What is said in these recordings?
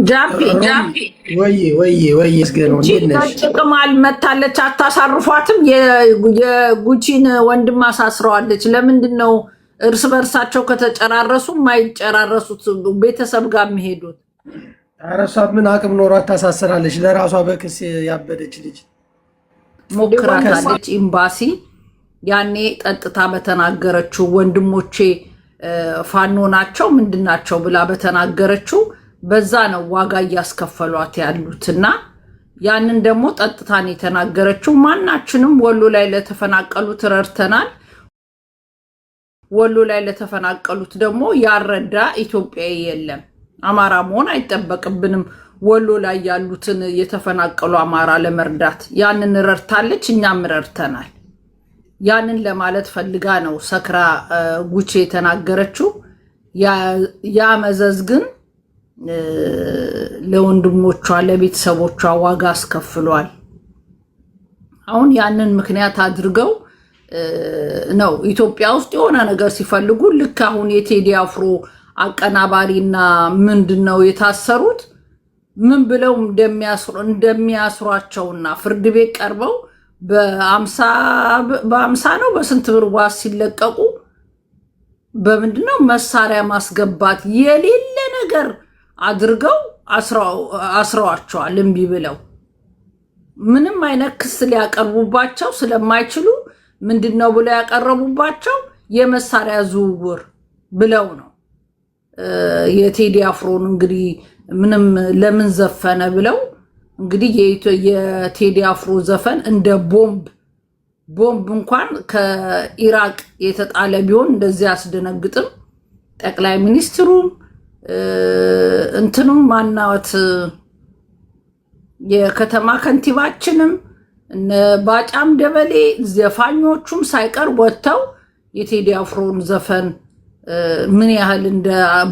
ጃፒ ወይ እስገነው ጥቅም አልመታለች። አታሳርፏትም። የጉቺን ወንድም አሳስረዋለች። ለምንድን ነው እርስ በርሳቸው ከተጨራረሱ ማይጨራረሱት ቤተሰብ ጋር የሚሄዱት? አረሷ ምን አቅም ኖሯት ታሳስራለች? ለራሷ በክስ ያበደች ልጅ ሞክራታለች። ኤምባሲ ያኔ ጠጥታ በተናገረችው ወንድሞቼ ፋኖ ናቸው ምንድናቸው ብላ በተናገረችው በዛ ነው ዋጋ እያስከፈሏት ያሉትና ያንን ደግሞ ጠጥታን የተናገረችው። ማናችንም ወሎ ላይ ለተፈናቀሉት ረድተናል። ወሎ ላይ ለተፈናቀሉት ደግሞ ያረዳ ኢትዮጵያዊ የለም። አማራ መሆን አይጠበቅብንም። ወሎ ላይ ያሉትን የተፈናቀሉ አማራ ለመርዳት ያንን ረድታለች፣ እኛም ረድተናል። ያንን ለማለት ፈልጋ ነው ሰክራ ጉቺ የተናገረችው። ያ መዘዝ ግን ለወንድሞቿ ለቤተሰቦቿ ዋጋ አስከፍሏል። አሁን ያንን ምክንያት አድርገው ነው ኢትዮጵያ ውስጥ የሆነ ነገር ሲፈልጉ ልክ አሁን የቴዲ አፍሮ አቀናባሪና ምንድነው የታሰሩት ምን ብለው እንደሚያስሯቸውና ፍርድ ቤት ቀርበው በ50 ነው በስንት ብር ዋስ ሲለቀቁ በምንድነው መሳሪያ ማስገባት የሌለ ነገር አድርገው አስረዋቸዋል። እምቢ ብለው ምንም አይነት ክስ ሊያቀርቡባቸው ስለማይችሉ ምንድነው ብለው ያቀረቡባቸው የመሳሪያ ዝውውር ብለው ነው። የቴዲ አፍሮን እንግዲህ ምንም ለምን ዘፈነ ብለው እንግዲህ የቴዲ አፍሮ ዘፈን እንደ ቦምብ እንኳን ከኢራቅ የተጣለ ቢሆን እንደዚህ አስደነግጥም። ጠቅላይ ሚኒስትሩም እንትኑም ማናወት የከተማ ከንቲባችንም ባጫም ደበሌ ዘፋኞቹም ሳይቀር ወጥተው የቴዲ አፍሮን ዘፈን ምን ያህል እንደ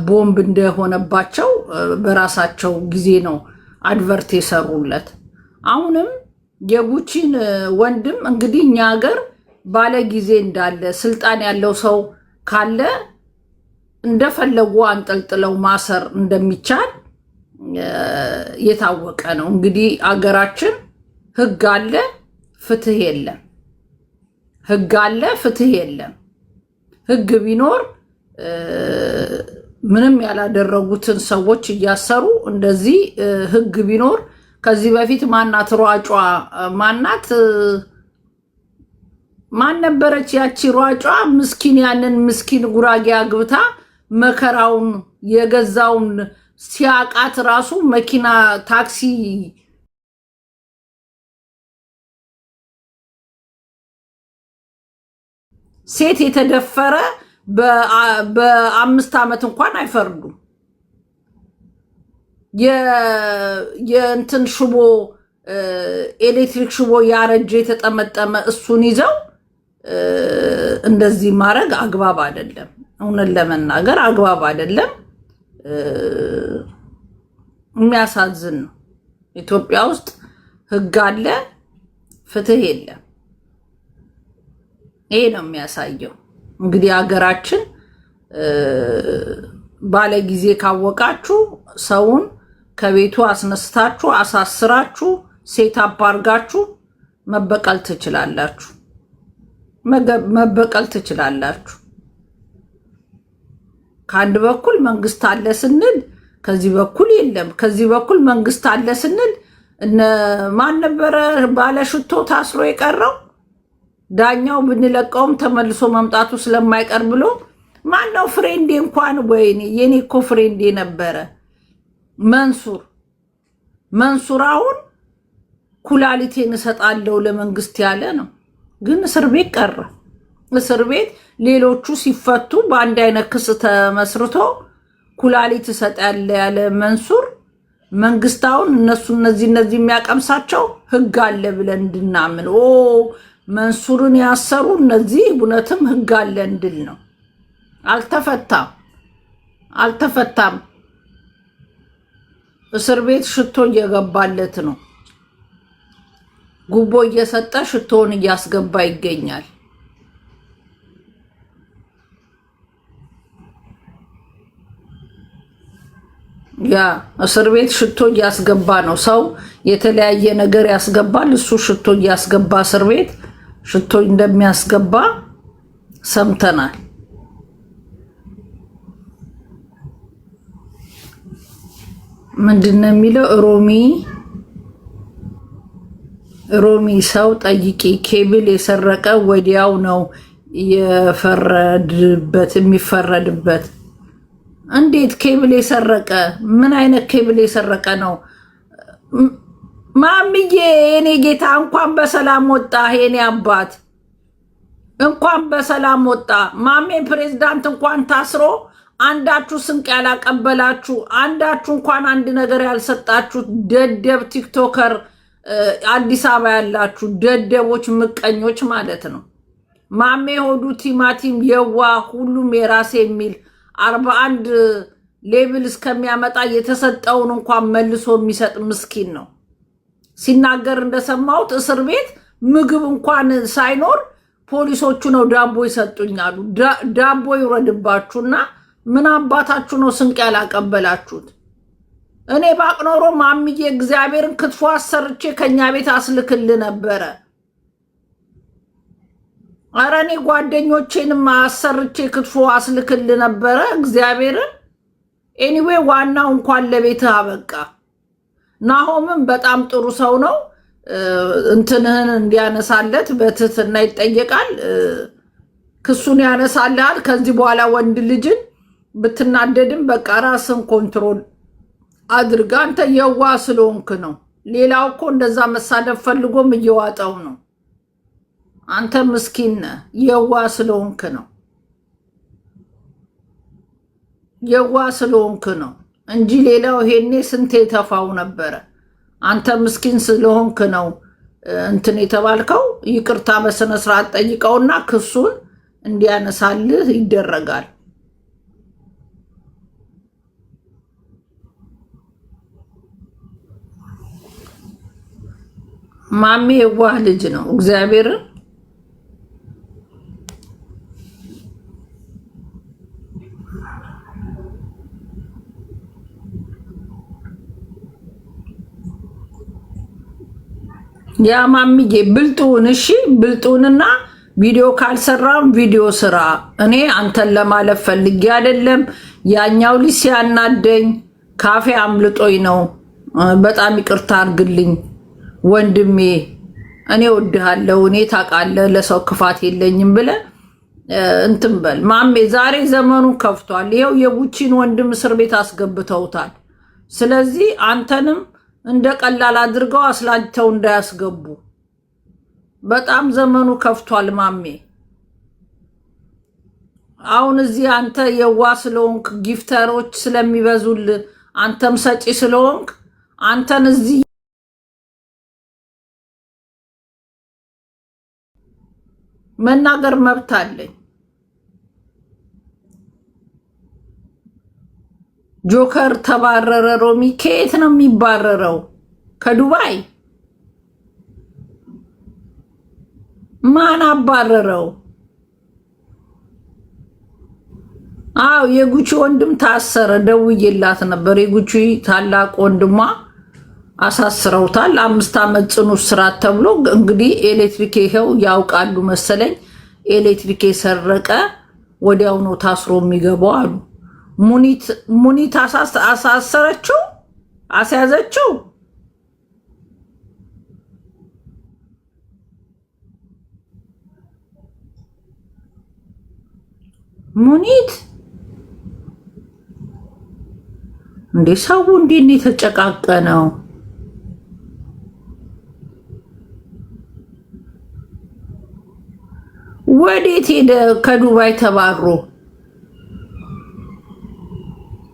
ቦምብ እንደሆነባቸው በራሳቸው ጊዜ ነው አድቨርት የሰሩለት። አሁንም የጉቺን ወንድም እንግዲህ እኛ ሀገር ባለ ጊዜ እንዳለ ስልጣን ያለው ሰው ካለ እንደፈለጉ አንጠልጥለው ማሰር እንደሚቻል የታወቀ ነው። እንግዲህ አገራችን ህግ አለ፣ ፍትህ የለም። ህግ አለ፣ ፍትህ የለም። ህግ ቢኖር ምንም ያላደረጉትን ሰዎች እያሰሩ እንደዚህ ህግ ቢኖር ከዚህ በፊት ማናት ሯጯ ማን ነበረች ያቺ ሯጯ ምስኪን ያንን ምስኪን ጉራጌ አግብታ መከራውን የገዛውን ሲያቃት ራሱ መኪና ታክሲ ሴት የተደፈረ በ5 ዓመት እንኳን አይፈርዱም። የእንትን ሽቦ ኤሌክትሪክ ሽቦ ያረጀ የተጠመጠመ እሱን ይዘው እንደዚህ ማድረግ አግባብ አይደለም። እውነት ለመናገር አግባብ አይደለም። የሚያሳዝን ነው። ኢትዮጵያ ውስጥ ህግ አለ፣ ፍትህ የለም። ይሄ ነው የሚያሳየው። እንግዲህ ሀገራችን ባለ ጊዜ ካወቃችሁ ሰውን ከቤቱ አስነስታችሁ አሳስራችሁ ሴት አባርጋችሁ መበቀል ትችላላችሁ። ከአንድ በኩል መንግስት አለ ስንል ከዚህ በኩል የለም፣ ከዚህ በኩል መንግስት አለ ስንል ማን ነበረ ባለሽቶ ታስሮ የቀረው? ዳኛው ብንለቀውም ተመልሶ መምጣቱ ስለማይቀር ብሎ ማነው ፍሬንዴ እንኳን ወይኔ የኔ እኮ ፍሬንዴ ነበረ መንሱር አሁን ኩላሊቴን እሰጣለሁ ለመንግስት ያለ ነው፣ ግን እስር ቤት ቀረ። እስር ቤት ሌሎቹ ሲፈቱ በአንድ አይነት ክስ ተመስርቶ ኩላሊት እሰጣለሁ ያለ መንሱር መንግስታውን እነዚህ የሚያቀምሳቸው ህግ አለ ብለን እንድናምን መንሱርን ያሰሩ እነዚህ እውነትም ህግ አለ እንድል ነው። አልተፈታም። እስር ቤት ሽቶ እየገባለት ነው። ጉቦ እየሰጠ ሽቶውን እያስገባ ይገኛል። ያ እስር ቤት ሽቶ እያስገባ ነው ሰው የተለያየ ነገር ያስገባል። እሱ ሽቶ እያስገባ እስር ቤት ሽቶ እንደሚያስገባ ሰምተናል። ምንድነው የሚለው? ሮሚ ሰው ጠይቂ። ኬብል የሰረቀ ወዲያው ነው የሚፈረድበት። እንዴት ኬብል የሰረቀ? ምን አይነት ኬብል የሰረቀ ነው? ማምዬ የኔ ጌታ እንኳን በሰላም ወጣ። የኔ አባት እንኳን በሰላም ወጣ። ማሜ ፕሬዝዳንት እንኳን ታስሮ አንዳችሁ ስንቅ ያላቀበላችሁ፣ አንዳችሁ እንኳን አንድ ነገር ያልሰጣችሁ ደደብ ቲክቶከር አዲስ አበባ ያላችሁ ደደቦች፣ ምቀኞች ማለት ነው። ማሜ ሆዱ ቲማቲም የዋ ሁሉም የራሴ የሚል 41 ሌብል እስከሚያመጣ የተሰጠውን እንኳን መልሶ የሚሰጥ ምስኪን ነው። ሲናገር እንደሰማሁት እስር ቤት ምግብ እንኳን ሳይኖር ፖሊሶቹ ነው ዳቦ ይሰጡኛሉ። ዳቦ ይውረድባችሁና ምን አባታችሁ ነው ስንቅ ያላቀበላችሁት? እኔ ባቅኖሮ ማምዬ እግዚአብሔርን ክትፎ አሰርቼ ከኛ ቤት አስልክል ነበረ። ኧረ እኔ ጓደኞቼንም አሰርቼ ክትፎ አስልክል ነበረ እግዚአብሔርን። ኤኒዌይ ዋናው እንኳን ለቤትህ አበቃ። ናሆምም በጣም ጥሩ ሰው ነው። እንትንህን እንዲያነሳለት በትህትና ይጠየቃል። ክሱን ያነሳልሃል። ከዚህ በኋላ ወንድ ልጅን ብትናደድም በቃ ራስን ኮንትሮል አድርጋ። አንተ የዋ ስለሆንክ ነው። ሌላው እኮ እንደዛ መሳደብ ፈልጎም እየዋጠው ነው። አንተ ምስኪን ነህ። የዋ ስለሆንክ ነው። የዋ ስለሆንክ ነው እንጂ ሌላው ይሄኔ ስንቴ ተፋው ነበረ። አንተ ምስኪን ስለሆንክ ነው እንትን የተባልከው። ይቅርታ በስነ ስርዓት ጠይቀውና ክሱን እንዲያነሳልህ ይደረጋል። ማሜ የዋህ ልጅ ነው እግዚአብሔርን። ያ ማሚዬ ብልጡን እሺ፣ ብልጡንና ቪዲዮ ካልሰራም ቪዲዮ ስራ። እኔ አንተን ለማለፍ ፈልጌ አይደለም። ያኛው ልጅ ሲያናደኝ ካፌ አምልጦኝ ነው። በጣም ይቅርታ አድርግልኝ ወንድሜ። እኔ ወድሃለሁ፣ እኔ ታውቃለህ፣ ለሰው ክፋት የለኝም ብለህ እንትን በል ማሜ። ዛሬ ዘመኑ ከፍቷል። ይኸው የቡቺን ወንድም እስር ቤት አስገብተውታል። ስለዚህ አንተንም እንደ ቀላል አድርገው አስላጅተው እንዳያስገቡ። በጣም ዘመኑ ከፍቷል ማሜ። አሁን እዚህ አንተ የዋ ስለሆንክ ጊፍተሮች ስለሚበዙል አንተም ሰጪ ስለሆንክ አንተን እዚህ መናገር መብት አለኝ። ጆከር ተባረረ። ሮሚ ከየት ነው የሚባረረው? ከዱባይ? ማን አባረረው? አው የጉቺ ወንድም ታሰረ። ደውዬላት ነበር። የጉቺ ታላቅ ወንድሟ አሳስረውታል። 5 ዓመት ጽኑ እስራት ተብሎ እንግዲህ ኤሌክትሪክ ይሄው ያውቃሉ መሰለኝ። ኤሌክትሪክ የሰረቀ ወዲያው ነው ታስሮ የሚገባው አሉ። ሙኒት አሳሰረችው፣ አስያዘችው። ሙኒት እንዴ! ሰው እንዴት ነው የተጨቃቀነው? ወዴት ሄደ? ከዱባይ ተባሮ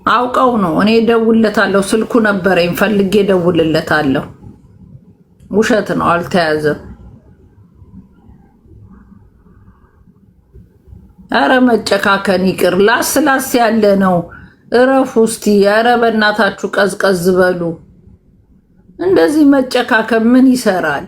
አውቀው ነው። እኔ ደውልለታለሁ፣ ስልኩ ነበረኝ፣ ፈልጌ ደውልለታለሁ። ውሸት ነው፣ አልተያዘም። አረ መጨካከን ይቅር፣ ላስላስ ያለ ነው። እረፉ እስቲ። አረ በእናታችሁ ቀዝቀዝ በሉ። እንደዚህ መጨካከን ምን ይሰራል?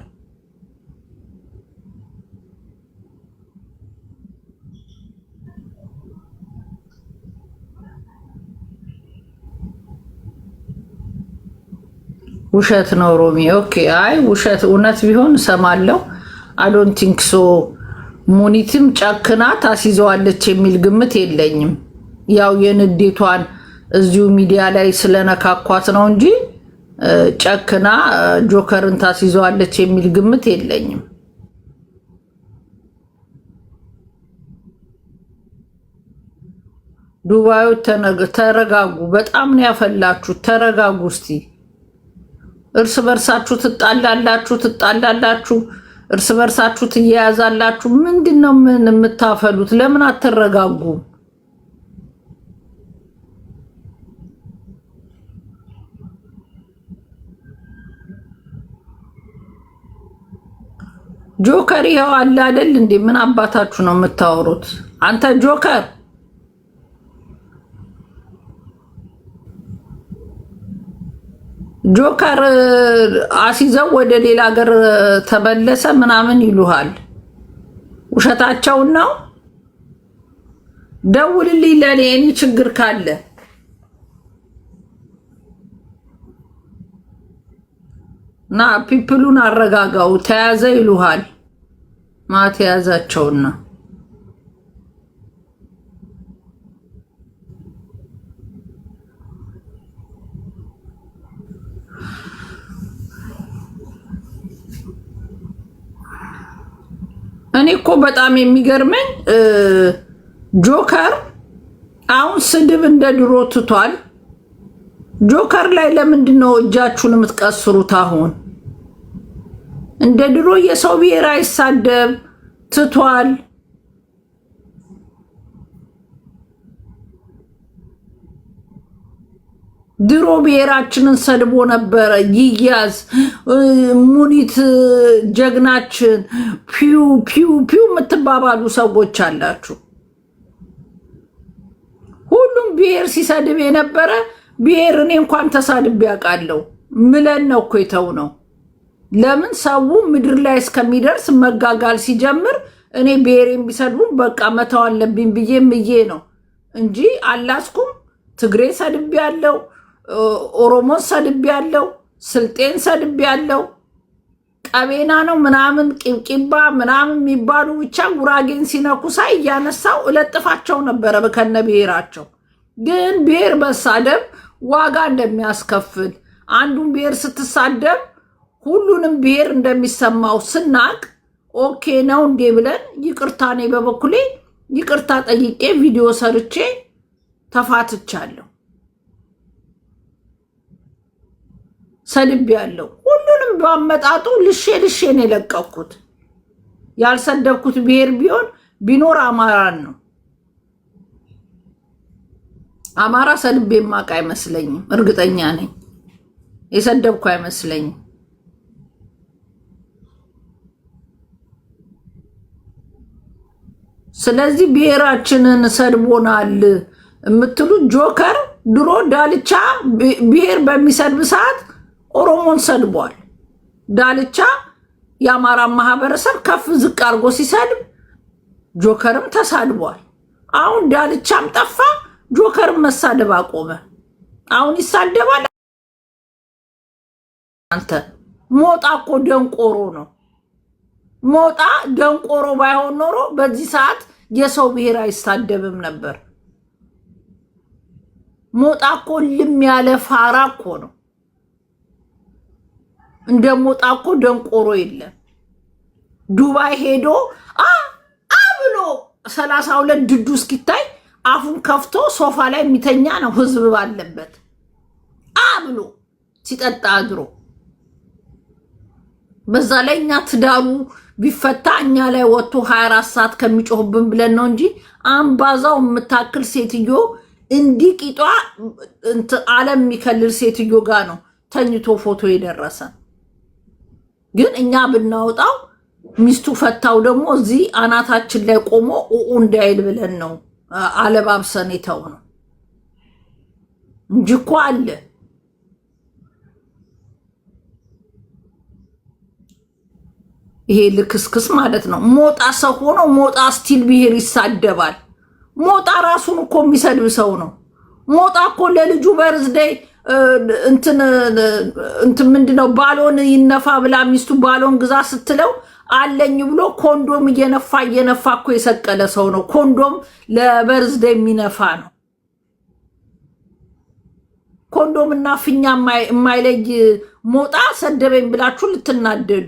ውሸት ነው ሮሚ። ኦኬ አይ ውሸት እውነት ቢሆን ሰማለው። አይ ዶንት ቲንክ ሶ። ሙኒትም ጨክና ታስይዘዋለች የሚል ግምት የለኝም። ያው የንዴቷን እዚሁ ሚዲያ ላይ ስለነካኳት ነው እንጂ ጨክና ጆከርን ታስይዘዋለች የሚል ግምት የለኝም። ዱባዮች ተረጋጉ። በጣም ነው ያፈላችሁ። ተረጋጉ እስቲ። እርስ በርሳችሁ ትጣላላችሁ፣ እርስ በርሳችሁ ትያያዛላችሁ። ምንድነው ምን የምታፈሉት? ለምን አትረጋጉ? ጆከር ይኸው አለ አይደል እንዴ? ምን አባታችሁ ነው የምታወሩት? አንተ ጆከር አሲዘው ወደ ሌላ ሀገር ተመለሰ ምናምን ይሉሃል። ውሸታቸውን ነው። ደውልልኝ ለኔ እኔ ችግር ካለ ና ፒፕሉን አረጋጋው። ተያዘ ይሉሃል። ማት ያዛቸውና እኔ እኮ በጣም የሚገርመኝ ጆከር አሁን ስድብ እንደ ድሮ ትቷል። ጆከር ላይ ለምንድን ነው እጃችሁን የምትቀስሩት? አሁን እንደ ድሮ የሰው ብሔር አይሳደብ ትቷል። ድሮ ብሔራችንን ሰድቦ ነበረ። ይያዝ ሙኒት ጀግናችን ፒው ፒው ፒው የምትባባሉ ሰዎች አላችሁ። ሁሉም ብሔር ሲሰድብ የነበረ ብሔር እኔ እንኳን ተሳድቤ ያውቃለሁ ምለን ነው እኮ የተውነው። ለምን ሰው ምድር ላይ እስከሚደርስ መጋጋል ሲጀምር እኔ ብሔሬን ቢሰድቡም በቃ መተው አለብኝ ብዬ ምዬ ነው እንጂ አላስኩም። ትግሬ ሰድቤ ያለው፣ ኦሮሞን ሰድቤ ያለው፣ ስልጤን ሰድቤ ያለው፣ ቀቤና ነው ምናምን ቂብቂባ ምናምን የሚባሉ ብቻ ጉራጌን ሲነኩ ሳይ እያነሳው እለጥፋቸው ነበረ በከነ ብሔራቸው። ግን ብሔር መሳደብ ዋጋ እንደሚያስከፍል አንዱን ብሔር ስትሳደብ ሁሉንም ብሔር እንደሚሰማው ስናቅ ኦኬ ነው እንዴ ብለን ይቅርታ እኔ በበኩሌ ይቅርታ ጠይቄ ቪዲዮ ሰርቼ ተፋትቻለሁ። ሰድቤ ያለው ሁሉንም ባመጣጡ ልሼ ነው የለቀኩት። ያልሰደብኩት ብሔር ቢኖር አማራን ነው። አማራ ሰድቤ ማቅ አይመስለኝም። እርግጠኛ ነኝ የሰደብኩ አይመስለኝም። ስለዚህ ብሔራችንን ሰድቦናል የምትሉ ጆከር ድሮ ዳልቻ ብሔር በሚሰድብ ሰዓት ኦሮሞን ሰድቧል። ዳልቻ የአማራ ማህበረሰብ ከፍ ዝቅ አድርጎ ሲሰድብ ጆከርም ተሳድቧል። አሁን ዳልቻም ጠፋ፣ ጆከርም መሳደብ አቆመ። አሁን ይሳደባል። አንተ ሞጣ እኮ ደንቆሮ ነው። ሞጣ ደንቆሮ ባይሆን ኖሮ በዚህ ሰዓት የሰው ብሔር አይሳደብም ነበር። ሞጣ እኮ ልም ያለ ፋራ እኮ ነው። እንደ ሞጣ እኮ ደንቆሮ የለም። ዱባይ ሄዶ ብሎ 32 ድዱ እስኪታይ አፉን ከፍቶ ሶፋ ላይ የሚተኛ ነው ህዝብ ባለበት ብሎ ሲጠጣ አድሮ። በዛ ላይ እኛ ትዳሩ ቢፈታ እኛ ላይ ወጥቶ 24 ሰዓት ከሚጮህብን ብለን ነው እንጂ አምባዛው የምታክል ሴትዮ እንዲህ ቂጧ ዓለም የሚከልል ሴትዮ ጋር ነው ተኝቶ ፎቶ የደረሰ። ግን እኛ ብናወጣው ሚስቱ ፈታው ደግሞ እዚህ አናታችን ላይ ቆሞ እንዳይል ብለን ነው አለባብሰን የተው ነው እንጂ እኮ አለ። ይሄ ልክስክስ ማለት ነው። ሞጣ ሰው ሆኖ ሞጣ ስቲል ብሔር ይሳደባል። ሞጣ ራሱን እኮ የሚሰድብ ሰው ነው። ሞጣ እኮ ለልጁ በርዝዴይ እንትን ምንድነው ባሎን ይነፋ ብላ ሚስቱ ባሎን ግዛ ስትለው አለኝ ብሎ ኮንዶም እየነፋ እኮ የሰቀለ ሰው ነው። ኮንዶም ለበርዝደ የሚነፋ ነው። ኮንዶም እና ፊኛ የማይለይ ሞጣ ሰደበኝ ብላችሁ ልትናደዱ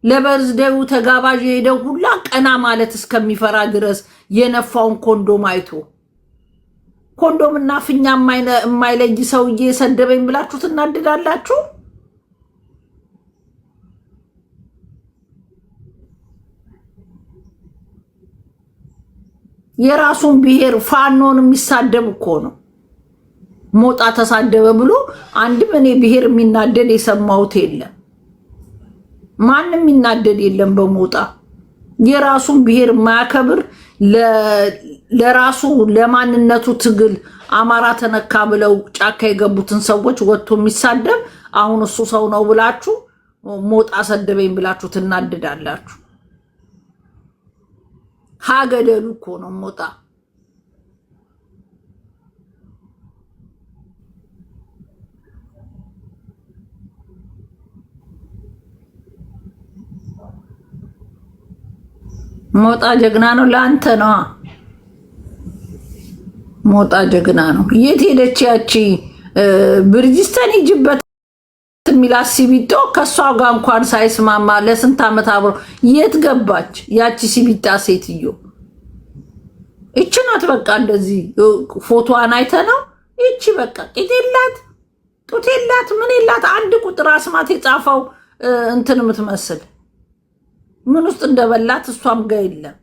ለበርዝደው ተጋባዥ ሄደው ሁላ ቀና ማለት እስከሚፈራ ድረስ የነፋውን ኮንዶም አይቶ ኮንዶም እና ፊኛ የማይለይ ሰውዬ ሰደበኝ ብላችሁ ትናደዳላችሁ። የራሱን ብሔር ፋኖን የሚሳደብ እኮ ነው። ሞጣ ተሳደበ ብሎ አንድም እኔ ብሔር የሚናደድ የሰማሁት የለም። ማንም የሚናደድ የለም በሞጣ የራሱን ብሔር የማያከብር ለራሱ ለማንነቱ ትግል አማራ ተነካ ብለው ጫካ የገቡትን ሰዎች ወጥቶ የሚሳደብ አሁን እሱ ሰው ነው ብላችሁ ሞጣ ሰደበኝ ብላችሁ ትናደዳላችሁ። ሀገደሉ እኮ ነው ሞጣ። ሞጣ ጀግና ነው። ለአንተ ነው ሞጣ ጀግና ነው። የት ሄደች ያቺ ብርጅስተን ይጅበት የሚላት ሲቢጦ? ከሷ ጋር እንኳን ሳይስማማ ለስንት ዓመት አብሮ የት ገባች ያቺ ሲቢጣ ሴትዮ? እቺ ናት በቃ እንደዚህ ፎቶዋን አይተ ነው። እቺ በቃ ቂጥ የላት ጡት የላት ምን የላት አንድ ቁጥር አስማት የጻፈው እንትን የምትመስል ምን ውስጥ እንደበላት እሷም ጋር የለም።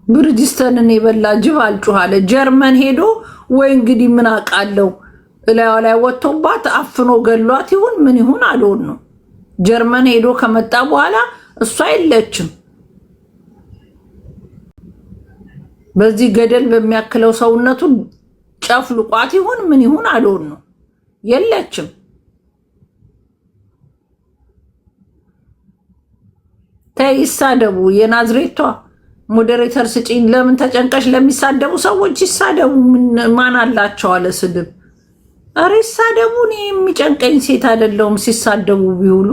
ብርጅስተንን የበላ ጅብ አልጮኋለ። ጀርመን ሄዶ ወይ እንግዲህ ምን አውቃለው እላዩ ላይ ወጥቶባት አፍኖ ገሏት ይሁን ምን ይሁን አልሆን ነው። ጀርመን ሄዶ ከመጣ በኋላ እሷ የለችም። በዚህ ገደል በሚያክለው ሰውነቱ ጨፍልቋት ይሁን ምን ይሁን አልሆን ነው። የለችም። ተይሳደቡ የናዝሬቷ ሞዴሬተር ስጪኝ። ለምን ተጨንቀሽ? ለሚሳደቡ ሰዎች ይሳደቡ። ማን አላቸው አለ ስድብ። ኧረ ይሳደቡ። እኔ የሚጨንቀኝ ሴት አይደለሁም። ሲሳደቡ ቢውሉ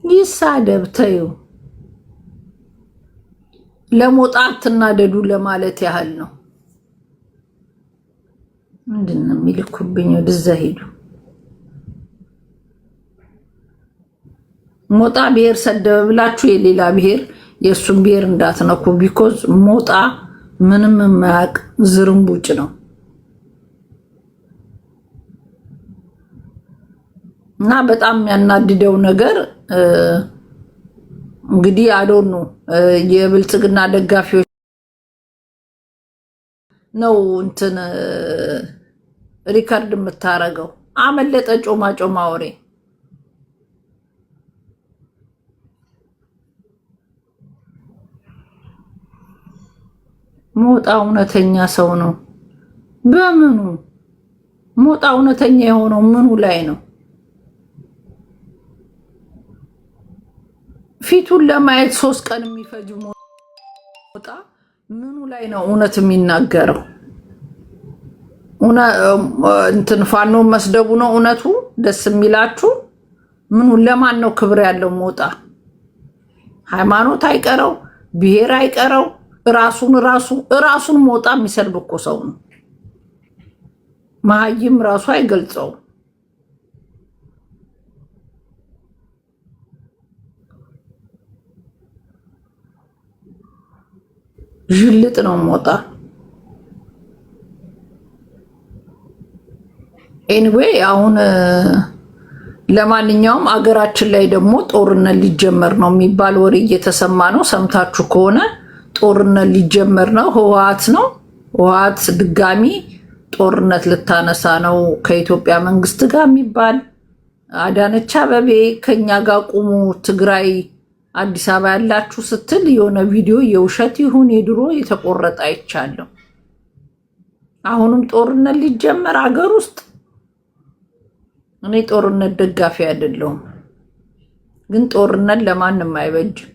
ይሳደብ። ተይው። ለሞጣት ትናደዱ ለማለት ያህል ነው። ምንድነው የሚልኩብኝ? ወደዛ ሄዱ። ሞጣ ብሔር ሰደበ ብላችሁ የሌላ ብሔር የእሱን ብሔር እንዳትነኩ። ቢኮዝ ሞጣ ምንም የማያውቅ ዝርምቡጭ ነው እና በጣም የሚያናድደው ነገር እንግዲህ አዶኑ የብልጽግና ደጋፊዎች ነው እንትን ሪከርድ የምታረገው። አመለጠ ጮማ ጮማ ወሬ። ሞጣ እውነተኛ ሰው ነው። በምኑ ሞጣ እውነተኛ የሆነው ምኑ ላይ ነው? ፊቱን ለማየት 3 ቀን የሚፈጅ ሞጣ ምኑ ላይ ነው እውነት የሚናገረው? እንትን ፋኖ መስደቡ ነው እውነቱ ደስ የሚላችሁ? ምኑ ለማን ነው ክብር ያለው ሞጣ? ሃይማኖት አይቀረው፣ ብሔር አይቀረው፣ ራሱን ሞጣ የሚሰድብ እኮ ሰው ነው። መሀይም ራሱ አይገልጸው። ጅልጥ ነው ሞጣ። ኤኒዌይ አሁን ለማንኛውም አገራችን ላይ ደግሞ ጦርነት ሊጀመር ነው የሚባል ወሬ እየተሰማ ነው። ሰምታችሁ ከሆነ ጦርነት ሊጀመር ነው። ህወሓት ድጋሚ ጦርነት ልታነሳ ነው ከኢትዮጵያ መንግስት ጋር የሚባል አዳነች አበቤ ከኛ ጋር ቁሙ ትግራይ አዲስ አበባ ያላችሁ ስትል የሆነ ቪዲዮ የውሸት ይሁን የድሮ የተቆረጠ አይቻለሁ። አሁንም ጦርነት ሊጀመር አገር ውስጥ እኔ ጦርነት ደጋፊ አይደለሁም፣ ግን ጦርነት ለማንም አይበጅም።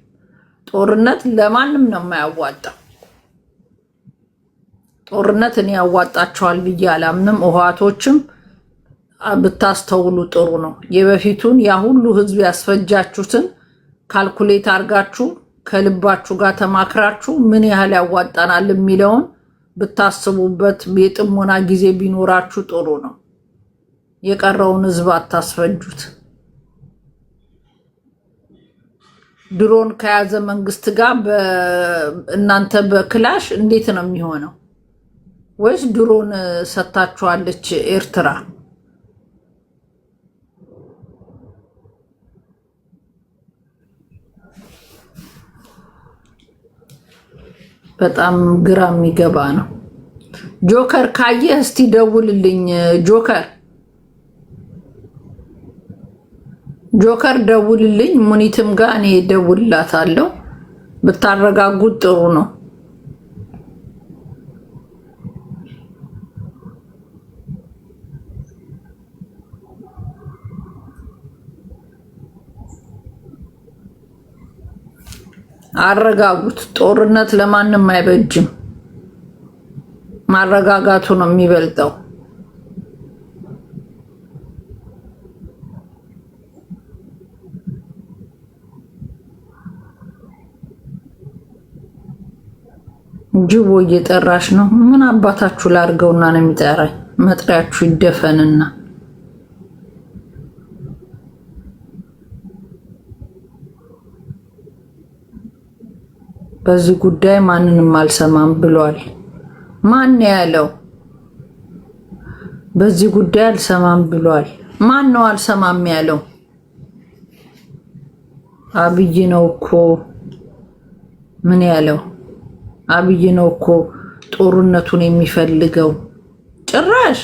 ጦርነት ለማንም ነው የማያዋጣው። ጦርነት እኔ ያዋጣቸዋል ብዬ አላምንም። ውሃቶችም ብታስተውሉ ጥሩ ነው። የበፊቱን ያ ሁሉ ህዝብ ያስፈጃችሁትን ካልኩሌት አድርጋችሁ ከልባችሁ ጋር ተማክራችሁ ምን ያህል ያዋጣናል የሚለውን ብታስቡበት የጥሞና ጊዜ ቢኖራችሁ ጥሩ ነው። የቀረውን ህዝብ አታስፈጁት። ድሮን ከያዘ መንግስት ጋር እናንተ በክላሽ እንዴት ነው የሚሆነው? ወይስ ድሮን ሰታችኋለች ኤርትራ? በጣም ግራ የሚገባ ነው። ጆከር ካየህ እስቲ ደውልልኝ። ጆከር ደውልልኝ። ሙኒትም ጋር እኔ ደውልላታለሁ። ብታረጋጉት ጥሩ ነው። አረጋጉት። ጦርነት ለማንም አይበጅም። ማረጋጋቱ ነው የሚበልጠው። ጅቦ እየጠራሽ ነው። ምን አባታችሁ ላርገውና ነው የሚጠራኝ? መጥሪያችሁ ይደፈንና በዚህ ጉዳይ ማንንም አልሰማም ብሏል። ማን ያለው? በዚህ ጉዳይ አልሰማም ብሏል። ማን ነው አልሰማም ያለው? አብይ ነው እኮ። ምን ያለው? አብይ ነው እኮ ጦርነቱን የሚፈልገው። ጭራሽ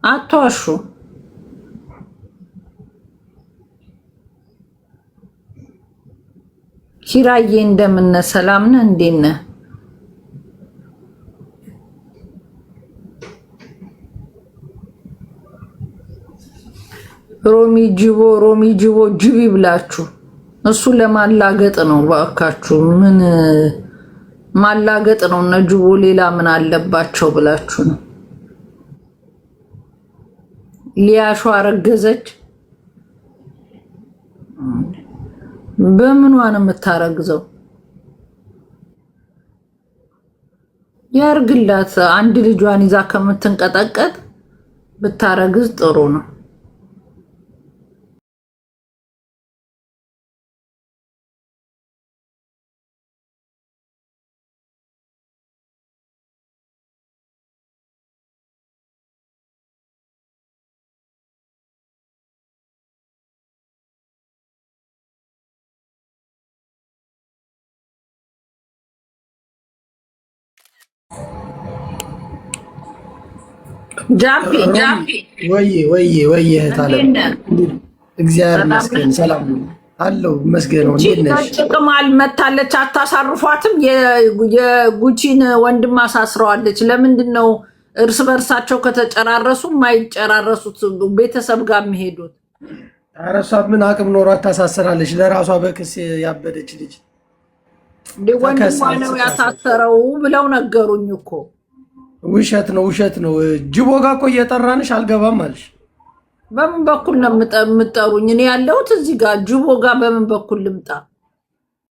አትዋሹ። ኪራዬ እንደምን ሰላም ነህ? እንዴት ነህ? ሮሚ ጅቦ ጅቢ ብላችሁ እሱ ለማላገጥ ነው። ባካችሁ ምን ማላገጥ ነው? እነ ጅቦ ሌላ ምን አለባቸው ብላችሁ ነው። ሊያሾ አረገዘች። በምኗ ነው የምታረግዘው? ያርግላት። አንድ ልጇን ይዛ ከምትንቀጠቀጥ ብታረግዝ ጥሩ ነው። ጃፒ ወይ እህታለ እግዚአብሔር ይመስገን ሰላም አለው መስገነው። እንዴት ነሽ? ጥቅማል መታለች። አታሳርፏትም? የጉቺን ወንድም አሳስረዋለች። ለምንድን ነው እርስ በርሳቸው ከተጨራረሱ ማይጨራረሱት ቤተሰብ ጋር የሚሄዱት? ኧረ እሷ ምን አቅም ኖሯት ታሳስራለች? ለራሷ በክስ ያበደች ልጅ ወንድሟ ነው ያሳሰረው ብለው ነገሩኝ እኮ። ውሸት ነው። ጅቦ ጋር እኮ እየጠራንሽ አልገባም አለሽ። በምን በኩል ነው የምጠሩኝ? እኔ ያለሁት እዚህ ጋር። ጅቦ ጋር በምን በኩል ልምጣ?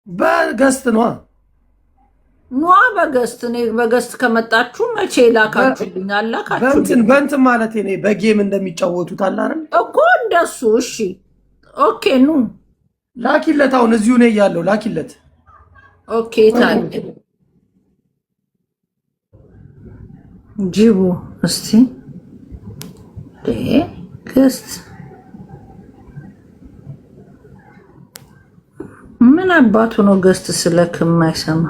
በገስት ነዋ። በገስት እኔ በገስት ከመጣችሁ መቼ ላካችሁልኝ? አላካችሁልኝ። በእንትን ማለት እኔ በጌም እንደሚጫወቱት አለ አይደል እኮ እንደሱ። እሺ ኦኬ፣ ኑ ላኪለት። አሁን እዚሁ ነው ያለው። ላኪለት። ኦኬ ታንክ ጅቦ እስቲ ገስት ምን አባቱ ነው ገስት ስለክ የማይሰማ?